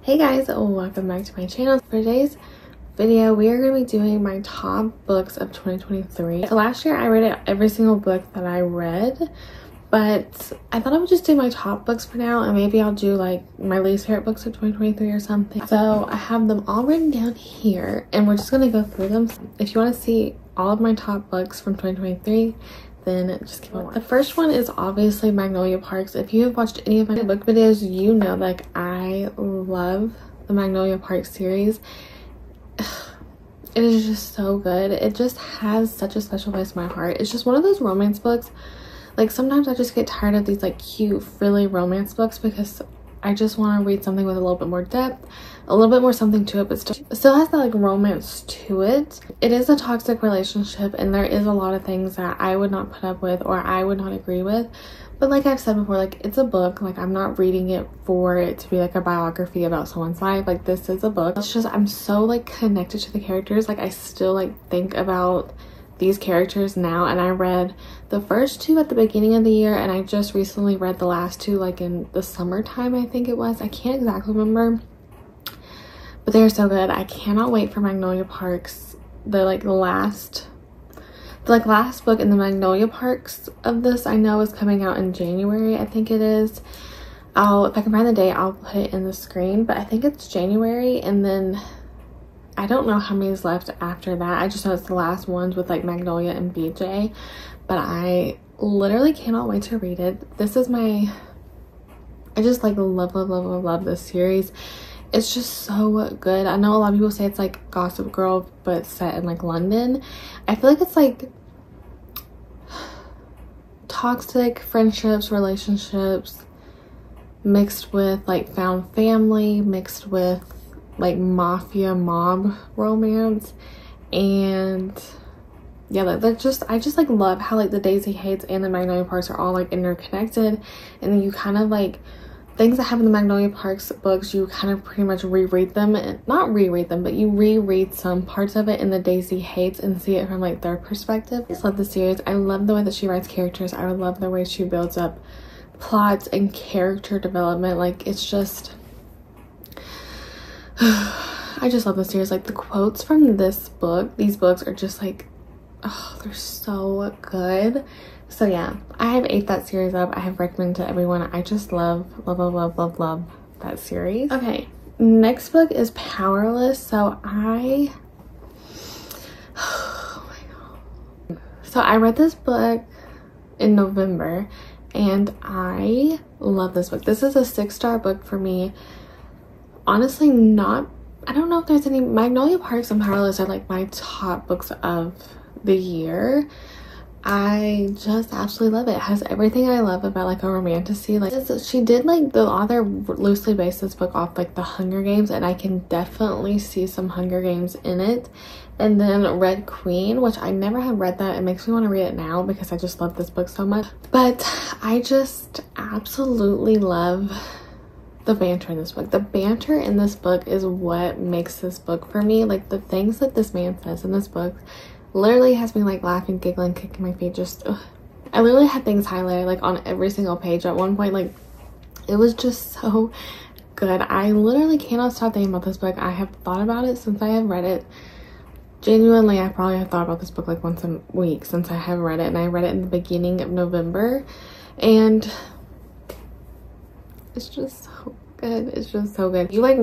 Hey guys, welcome back to my channel. For today's video, we are going to be doing my top books of 2023. So last year I rated every single book that I read, but I thought I would just do my top books for now, and maybe I'll do like my least favorite books of 2023 or something. So I have them all written down here and we're just going to go through them. If you want to see all of my top books from 2023, then just keep on watching. The first one is obviously Magnolia Parks. If you have watched any of my book videos, you know like I love the Magnolia Parks series. It is just so good. It just has such a special place in my heart. It's just one of those romance books. Like sometimes I just get tired of these like cute frilly romance books because I just want to read something with a little bit more depth, a little bit more something to it, but still has that like romance to it. It is a toxic relationship and there is a lot of things that I would not put up with or I would not agree with. But like I've said before, like it's a book. Like I'm not reading it for it to be like a biography about someone's life. Like this is a book. It's just I'm so like connected to the characters. Like I still like think about these characters now, and I read the first two at the beginning of the year and I just recently read the last two like in the summertime, I think it was. I can't exactly remember, but they're so good. I cannot wait for Magnolia Parks. The last book in the Magnolia Parks of this I know is coming out in January, I think it is. If I can find the date, I'll put it in the screen, but I think it's January, and then I don't know how many is left after that. I just know it's the last ones with like Magnolia and BJ, but I literally cannot wait to read it. This is I just like love this series. It's just so good. I know a lot of people say it's like Gossip Girl but set in like London. I feel like it's like toxic friendships, relationships mixed with like found family, mixed with like mafia mob romance. And yeah, I just like love how like the Daisy Hates and the Magnolia Parks are all like interconnected, and then you kind of like things that happen in the Magnolia Parks books, you kind of pretty much reread them, and not reread them, but you reread some parts of it in the Daisy Hates and see it from like their perspective. I just love the series. I love the way that she writes characters. I love the way she builds up plots and character development. Like it's just I just love the series. Like the quotes from these books are just like, oh, they're so good. So yeah, I have ate that series up. I have recommended to everyone. I just love that series. Okay, next book is Powerless. So oh my god. So I read this book in November and I love this book. This is a 6-star book for me. Honestly, I don't know if there's any. Magnolia Parks and Powerless are like my top books of the year. I just absolutely love it. It has everything I love about like a romantasy. Like she did like, the author loosely based this book off like the Hunger Games, and I can definitely see some Hunger Games in it. And then Red Queen, which I never have read that. It makes me want to read it now because I just love this book so much. But I just absolutely love the banter in this book. The banter in this book is what makes this book for me. Like the things that this man says in this book literally has me like laughing, giggling, kicking my feet. Just I literally had things highlighted like on every single page at one point. Like it was just so good. I literally cannot stop thinking about this book. I have thought about it since I have read it. Genuinely, I probably have thought about this book like once a week since I have read it, and I read it in the beginning of November, and it's just so good. It's just so good. If you like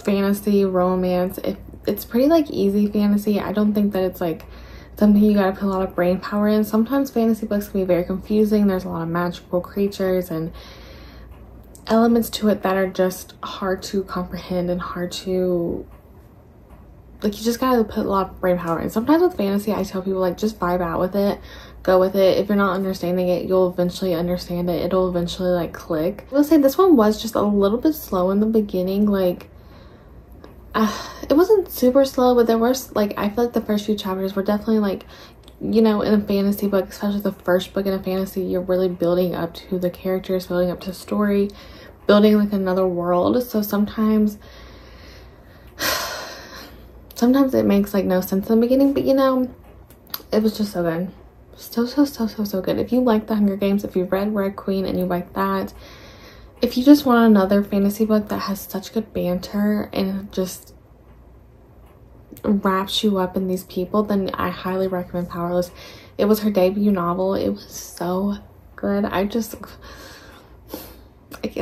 fantasy, romance, it's pretty like easy fantasy. I don't think that it's like something you gotta put a lot of brain power in. Sometimes fantasy books can be very confusing. There's a lot of magical creatures and elements to it that are just hard to comprehend and hard to, like, you just gotta put a lot of brain power in. Sometimes with fantasy, I tell people like just vibe out with it, go with it. If you're not understanding it, you'll eventually understand it. It'll eventually like click. I will say this one was just a little bit slow in the beginning. Like it wasn't super slow, but there was like, I feel like the first few chapters were definitely like, you know, in a fantasy book, especially the first book in a fantasy, you're really building up to the characters, building up to the story, building like another world. So sometimes it makes like no sense in the beginning, but you know, it was just so good. So good. If you like the Hunger Games, if you've read Red Queen and you like that, if you just want another fantasy book that has such good banter and just wraps you up in these people, then I highly recommend Powerless. It was her debut novel. It was so good. I can't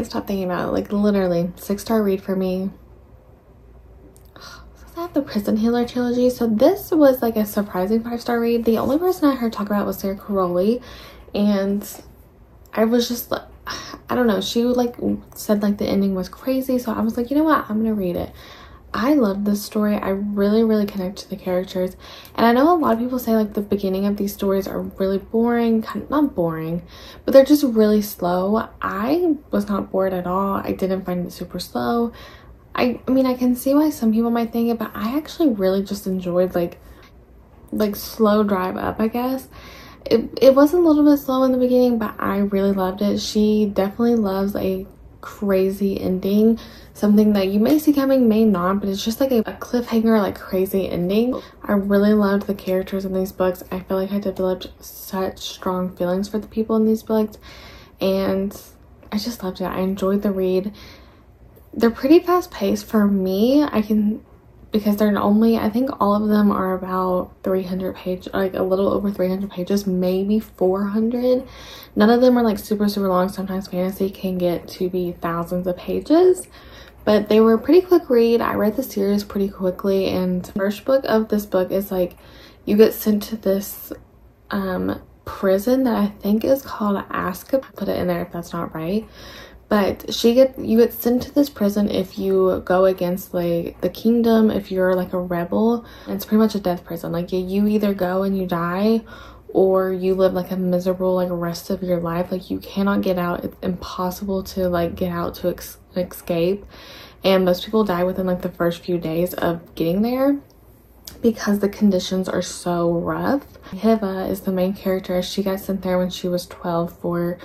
stop thinking about it. Like, literally 6-star read for me. I have the Prison Healer trilogy, so this was like a surprising 5-star read. The only person I heard talk about was Sarah Caroli, and I was just like, I don't know, she like said like the ending was crazy, so I was like, you know what, I'm gonna read it. I love this story. I really connect to the characters, and I know a lot of people say like the beginning of these stories are really boring, kind of not boring, but they're just really slow. I was not bored at all. I didn't find it super slow. I mean, I can see why some people might think it, but I actually really just enjoyed like slow drive up, I guess. It was a little bit slow in the beginning, but I really loved it. She definitely loves a crazy ending, something that you may see coming, may not, but it's just like a cliffhanger, like crazy ending. I really loved the characters in these books. I feel like I developed such strong feelings for the people in these books, and I just loved it. I enjoyed the read. They're pretty fast paced for me. Because they're only, I think all of them are about 300 pages, like a little over 300 pages, maybe 400. None of them are like super long. Sometimes fantasy can get to be thousands of pages, but they were a pretty quick read. I read the series pretty quickly, and the first book of this book is like you get sent to this prison that I think is called Azkaban. Put it in there if that's not right. But you get sent to this prison if you go against like the kingdom, if you're like a rebel. And it's pretty much a death prison. Like you either go and you die, or you live like a miserable like rest of your life. Like you cannot get out. It's impossible to like get out to escape. And most people die within like the first few days of getting there because the conditions are so rough. Hiva is the main character. She got sent there when she was 12 for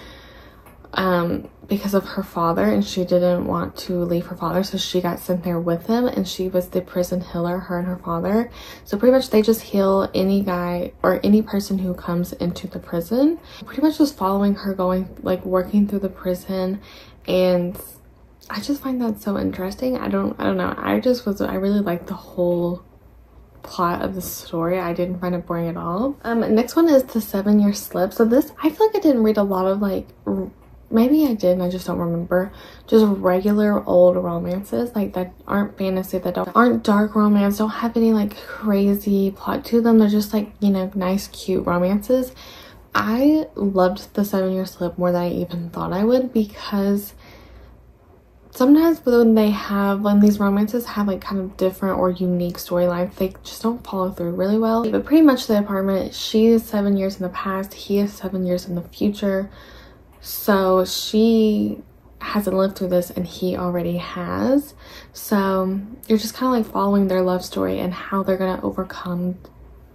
because of her father, and she didn't want to leave her father, so she got sent there with him, and she was the prison healer, her and her father. So pretty much they just heal any guy or any person who comes into the prison. Pretty much just following her, going like working through the prison, and I just find that so interesting. I don't know, I really liked the whole plot of the story. I didn't find it boring at all. Next one is the 7-Year Slip. So this, I feel like I didn't read a lot of like, maybe I did and I just don't remember, just regular old romances like that aren't fantasy, that aren't dark romance, don't have any like crazy plot to them. They're just like, you know, nice cute romances. I loved the 7-Year Slip more than I even thought I would, because sometimes when these romances have like kind of different or unique storylines, they just don't follow through really well. But pretty much the apartment, she is 7 years in the past, he is 7 years in the future. So she hasn't lived through this and he already has. So you're just kind of like following their love story and how they're going to overcome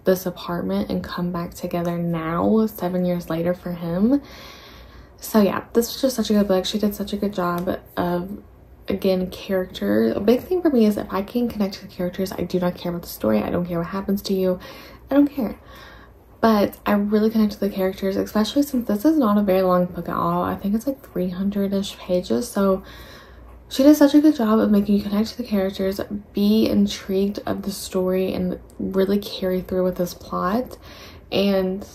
this apartment and come back together now, 7 years later for him. So yeah, this was just such a good book. She did such a good job of, again, character. A big thing for me is if I can connect to the characters, I do not care about the story. I don't care what happens to you. I don't care. But I really connect to the characters, especially since this is not a very long book at all. I think it's like 300-ish pages. So she did such a good job of making you connect to the characters, be intrigued of the story, and really carry through with this plot. And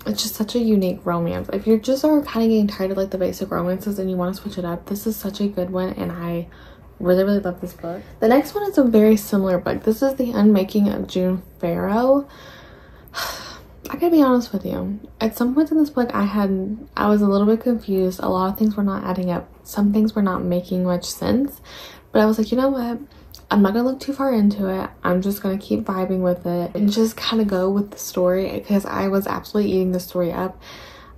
it's just such a unique romance. If you're just kind of getting tired of like the basic romances and you want to switch it up, this is such a good one, and I really love this book. The next one is a very similar book. This is The Unmaking of June Farrow. I gotta be honest with you, at some points in this book I was a little bit confused. A lot of things were not adding up. Some things were not making much sense, but I was like, you know what, I'm not gonna look too far into it. I'm just gonna keep vibing with it and just kind of go with the story, because I was absolutely eating the story up.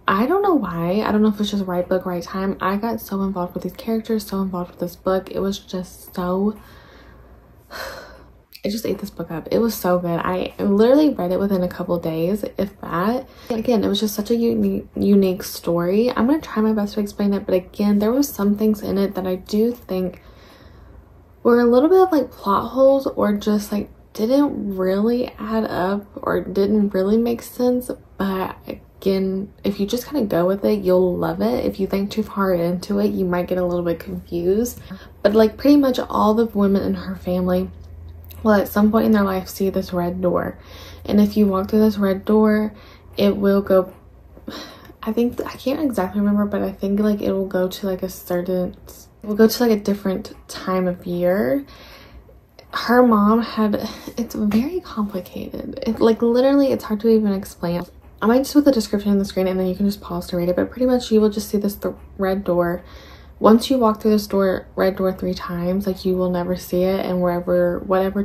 I don't know why. I don't know if it's just right book, right time. I got so involved with these characters, so involved with this book. It was just so... I just ate this book up. It was so good. I literally read it within a couple days, if that. Again, it was just such a unique story. I'm going to try my best to explain it, but again, there was some things in it that I do think were a little bit of like plot holes, or just like didn't really add up or didn't really make sense. But again, if you just kind of go with it, you'll love it. If you think too far into it, you might get a little bit confused. But like pretty much all the women in her family will at some point in their life see this red door, and if you walk through this red door, it will go, I think, I can't exactly remember, but I think like it will go to like a certain, it will go to like a different time of year. Her mom had, it's very complicated. It, like literally it's hard to even explain. I might just put the description on the screen and then you can just pause to read it, but pretty much you will just see this red door. Once you walk through this red door 3 times, like you will never see it, and whatever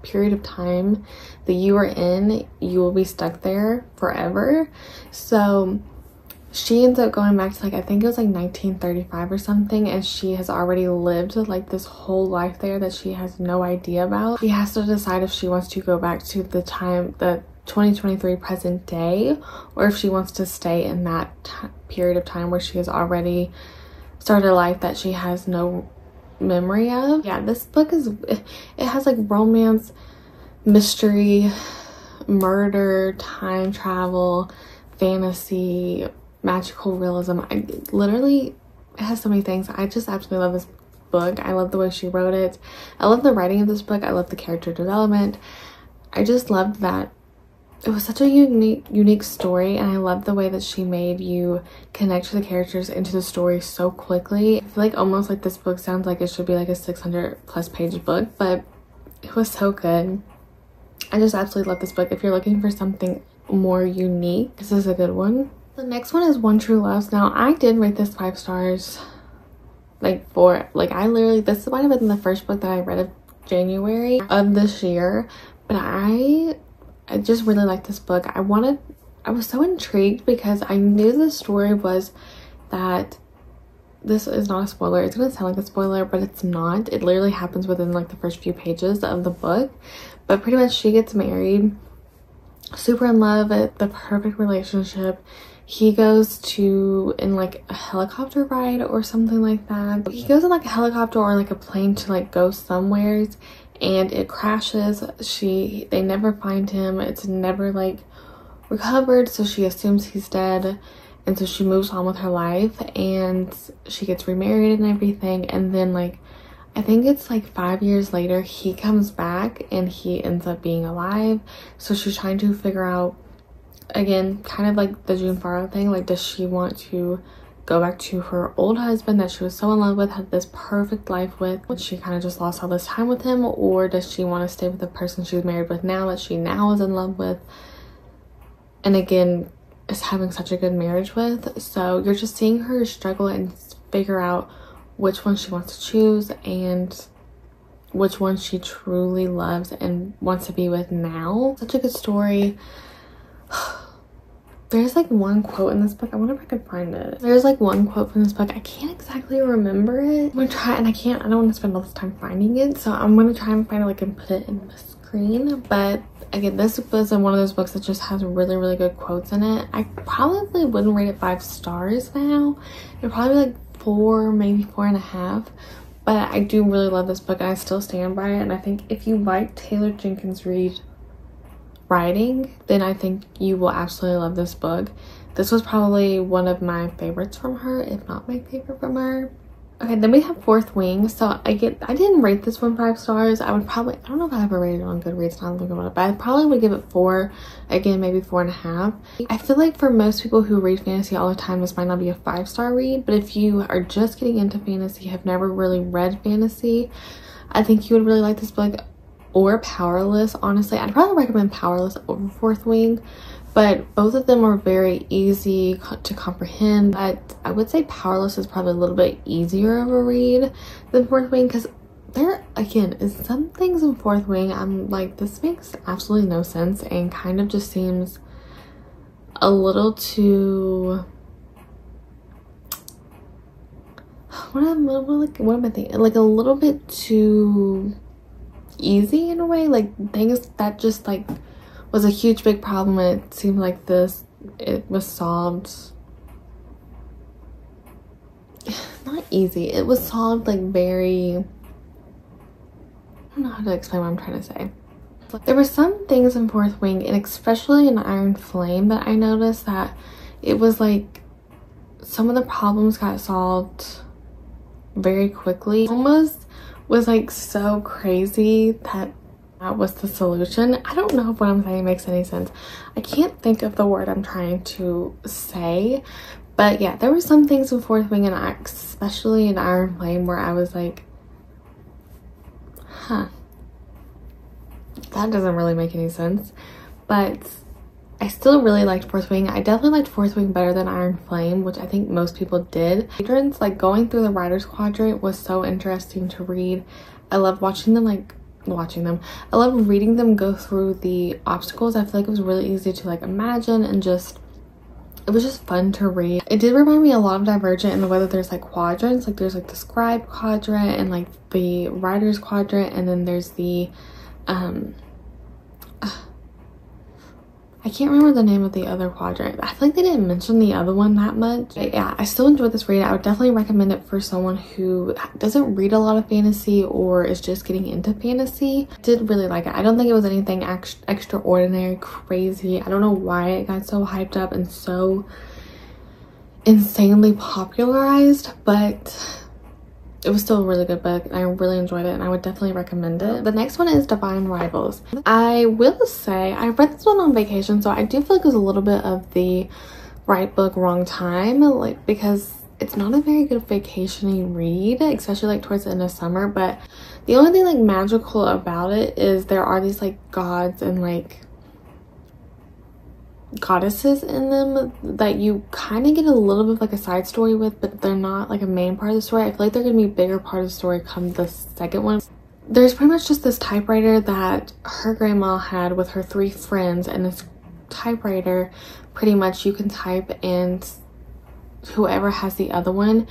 period of time that you are in, you will be stuck there forever. So she ends up going back to like, I think it was like 1935 or something, and she has already lived like this whole life there that she has no idea about. She has to decide if she wants to go back to the 2023 present day, or if she wants to stay in that period of time where she has already started a life that she has no memory of. Yeah, this book is, it has like romance, mystery, murder, time travel, fantasy, magical realism. Literally, it has so many things. I just absolutely love this book. I love the way she wrote it. I love the writing of this book. I love the character development. I just loved that it was such a unique story, and I love the way that she made you connect to the characters into the story so quickly. I feel like almost like this book sounds like it should be like a 600+ page book, but it was so good. I just absolutely love this book. If you're looking for something more unique, this is a good one. The next one is One True Loves. Now I did rate this 5 stars, like I literally, this might have been the first book that I read of January of this year, but I just really liked this book. I was so intrigued because I knew the story was that, this is not a spoiler, it's gonna sound like a spoiler, but it's not. It literally happens within like the first few pages of the book, but pretty much she gets married, super in love, the perfect relationship. He goes in like a helicopter ride or something like that. He goes in like a helicopter or like a plane to like go somewheres, and it crashes. They never find him. It's never like recovered, so she assumes he's dead, and so she moves on with her life, and she gets remarried and everything. And then like, I think it's like 5 years later, he comes back and he ends up being alive. So she's trying to figure out, again, kind of like the June Farrow thing, like does she want to go back to her old husband that she was so in love with, had this perfect life with, when she kind of just lost all this time with him, or does she want to stay with the person she's married with now that she now is in love with, and again is having such a good marriage with? So you're just seeing her struggle and figure out which one she wants to choose and which one she truly loves and wants to be with now. Such a good story. There's like one quote in this book, I wonder if I could find it. There's like one quote from this book, I can't exactly remember it. I'm gonna try, and I don't want to spend all this time finding it, so I'm gonna try and find it like and put it in the screen. But again, this was one of those books that just has really good quotes in it. I probably wouldn't rate it 5 stars now. It'd probably be like 4, maybe 4.5. But I do really love this book and I still stand by it, and I think if you like Taylor Jenkins Reid writing, then I think you will absolutely love this book. This was probably one of my favorites from her, if not my favorite from her. Okay, then we have Fourth Wing. So I didn't rate this one 5 stars. I would probably, I don't know if I ever rated it on Goodreads, now I'm thinking about it, but I probably would give it 4, again maybe 4.5. I feel like for most people who read fantasy all the time, this might not be a 5-star read, but if you are just getting into fantasy, have never really read fantasy, I think you would really like this book. Or Powerless. Honestly, I'd probably recommend Powerless over Fourth Wing, but both of them are very easy to comprehend. But I would say Powerless is probably a little bit easier of a read than Fourth Wing, because there again is some things in Fourth Wing I'm like, this makes absolutely no sense and kind of just seems a little too, what am I thinking, like a little bit too easy in a way, like things that just like was a huge big problem, and it seemed like it was solved, not easy, it was solved like very, I don't know how to explain what I'm trying to say. There were some things in Fourth Wing, and especially in Iron Flame, that I noticed that it was like some of the problems got solved very quickly. Almost was like so crazy that that was the solution. I don't know if what I'm saying makes any sense. I can't think of the word I'm trying to say, but yeah, there were some things in Fourth Wing, and especially in Iron Flame, where I was like, huh, that doesn't really make any sense. But I still really liked Fourth Wing. I definitely liked Fourth Wing better than Iron Flame, which I think most people did. Quadrants, like going through the writer's quadrant, was so interesting to read. I loved watching them, I loved reading them go through the obstacles. I feel like it was really easy to like imagine, and just it was just fun to read. It did remind me a lot of Divergent in the way that there's like quadrants, like there's like the scribe quadrant and like the writer's quadrant, and then there's the I can't remember the name of the other quadrant. I feel like they didn't mention the other one that much. But yeah, I still enjoyed this read. I would definitely recommend it for someone who doesn't read a lot of fantasy or is just getting into fantasy. I did really like it. I don't think it was anything extraordinary, crazy. I don't know why it got so hyped up and so insanely popularized, but it was still a really good book. I really enjoyed it, and I would definitely recommend it. The next one is Divine Rivals. I will say I read this one on vacation, so I do feel like it was a little bit of the right book, wrong time, like, because it's not a very good vacation-y read, especially like towards the end of summer. But the only thing like magical about it is there are these like gods and like goddesses in them that you kind of get a little bit of like a side story with, but they're not like a main part of the story. I feel like they're gonna be a bigger part of the story come the second one. There's pretty much just this typewriter that her grandma had with her 3 friends, and this typewriter pretty much you can type, and whoever has the other one,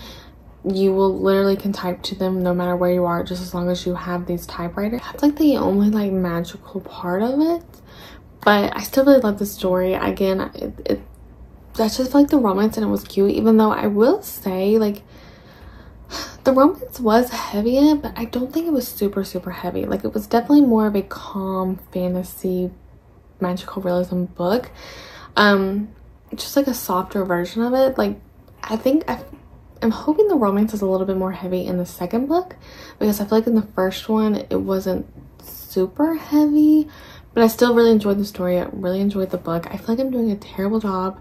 you will literally can type to them no matter where you are, just as long as you have these typewriters. That's like the only like magical part of it. But I still really love the story. Again, that's just like the romance, and it was cute, even though I will say like the romance was heavy in it, but I don't think it was super heavy. Like it was definitely more of a calm fantasy magical realism book, just like a softer version of it. Like I'm hoping the romance is a little bit more heavy in the second book, because I feel like in the first one it wasn't super heavy. But I still really enjoyed the story. I really enjoyed the book. I feel like I'm doing a terrible job.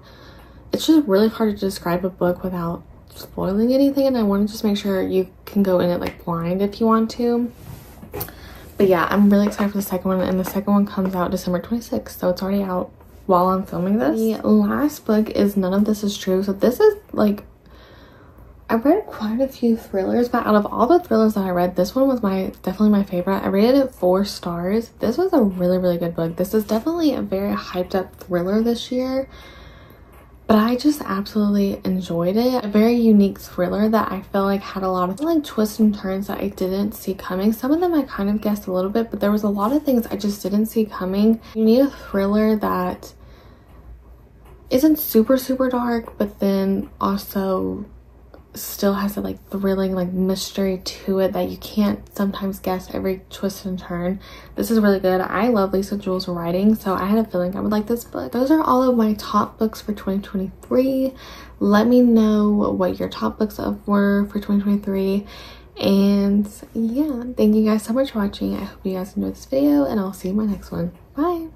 It's just really hard to describe a book without spoiling anything, and I want to just make sure you can go in it like blind if you want to. But yeah, I'm really excited for the second one, and the second one comes out December 26th, so it's already out while I'm filming this. The last book is None of This Is True. So this is like, I read quite a few thrillers, but out of all the thrillers that I read, this one was definitely my favorite. I rated it 4 stars. This was a really good book. This is definitely a very hyped up thriller this year, but I just absolutely enjoyed it. A very unique thriller that I felt like had a lot of like twists and turns that I didn't see coming. Some of them I kind of guessed a little bit, but there was a lot of things I just didn't see coming. You need a thriller that isn't super dark, but then also still has a like thrilling like mystery to it that you can't sometimes guess every twist and turn. This is really good. I love Lisa Jewell's writing, so I had a feeling I would like this book. Those are all of my top books for 2023. Let me know what your top books were for 2023, and yeah, thank you guys so much for watching. I hope you guys enjoyed this video, and I'll see you in my next one. Bye.